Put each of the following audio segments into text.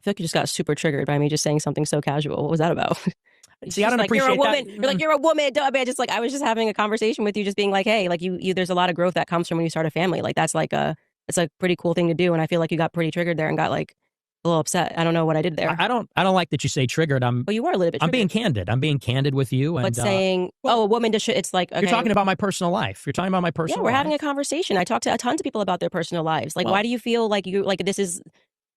feel like you just got super triggered by me just saying something so casual. What was that about? See, I don't like, appreciate you're a woman. that. You're like, you're a woman. I mean, I was just having a conversation with you, just being like, hey, like you there's a lot of growth that comes from when you start a family. Like that's like it's a pretty cool thing to do. And I feel like you got pretty triggered there and got like a little upset. I don't know what I did there. I don't like that you say triggered. Well, you are a little bit triggered. I'm being candid. I'm being candid with you. And, but saying, a woman just it's like, okay. You're talking about my personal life. You're talking about my personal life. Yeah, we're having a conversation. I talk to tons of people about their personal lives. Like, why do you feel like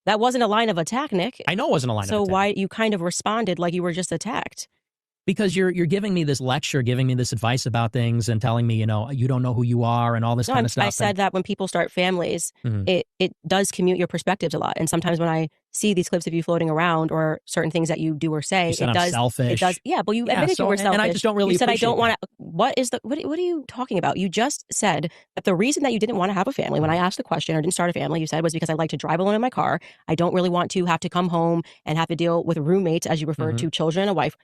that wasn't a line of attack, Nick? I know it wasn't a line of attack. So why you kind of responded like you were just attacked? Because you're giving me this lecture, giving me this advice about things and telling me, you don't know who you are and all this kind of stuff. I said that when people start families, it does commute your perspectives a lot. And sometimes when I see these clips of you floating around or certain things that you do or say, you said I'm selfish. It does. Yeah, but you admitted you were selfish. And I just don't really. You said I don't want to. What are you talking about? You just said that the reason that you didn't want to have a family when I asked the question or didn't start a family, you said was because I like to drive alone in my car. I don't really want to have to come home and have to deal with roommates, as you referred to, children, a wife.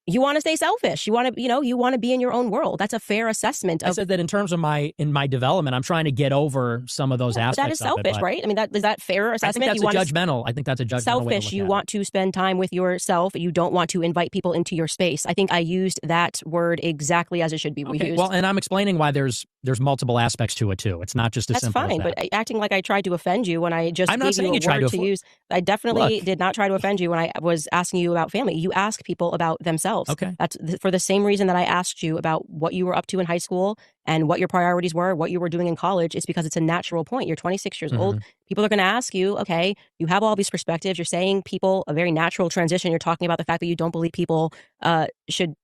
You want to stay selfish. You want to, you want to be in your own world. That's a fair assessment. I said that in terms of my development, I'm trying to get over some of those aspects. That is selfish, right? I mean, is that fair assessment? I think that's judgmental. I think that's a judgmental selfish. Way to you want to spend time with yourself. You don't want to invite people into your space. I think I used that word exactly as it should be used. Well, and I'm explaining why there's multiple aspects to it too. It's not just as simple as that. That's fine, but acting like I tried to offend you when I just I'm not saying you tried to use. I definitely did not try to offend you when I was asking you about family. You ask people about themselves. Okay. That's for the same reason that I asked you about what you were up to in high school and what your priorities were, what you were doing in college. It's because it's a natural point. You're 26 years old. People are going to ask you, okay, you have all these perspectives. You're saying people, a very natural transition. You're talking about the fact that you don't believe people should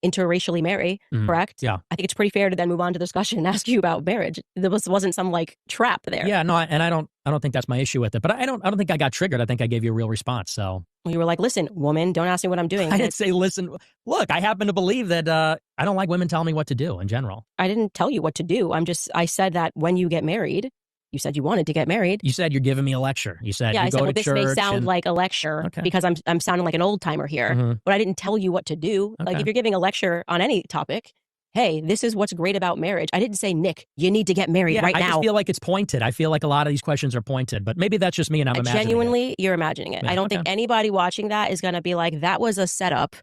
interracially marry, correct? Yeah. I think it's pretty fair to then move on to the discussion and ask you about marriage. There wasn't some like trap there. Yeah, no, and I don't think that's my issue with it. But I don't think I got triggered. I think I gave you a real response. So you were like, listen, woman, don't ask me what I'm doing. I didn't say, listen, look, I happen to believe that I don't like women telling me what to do in general. I didn't tell you what to do. I said that when you get married, you said you wanted to get married. You said you're giving me a lecture. You said you go to this church. This may sound like a lecture because I'm sounding like an old timer here, but I didn't tell you what to do. Okay. Like if you're giving a lecture on any topic, hey, this is what's great about marriage. I didn't say, Nick, you need to get married right now. I just feel like it's pointed. I feel like a lot of these questions are pointed, but maybe that's just me and I'm imagining genuinely, you're imagining it. Yeah, I don't think anybody watching that is going to be like, that was a setup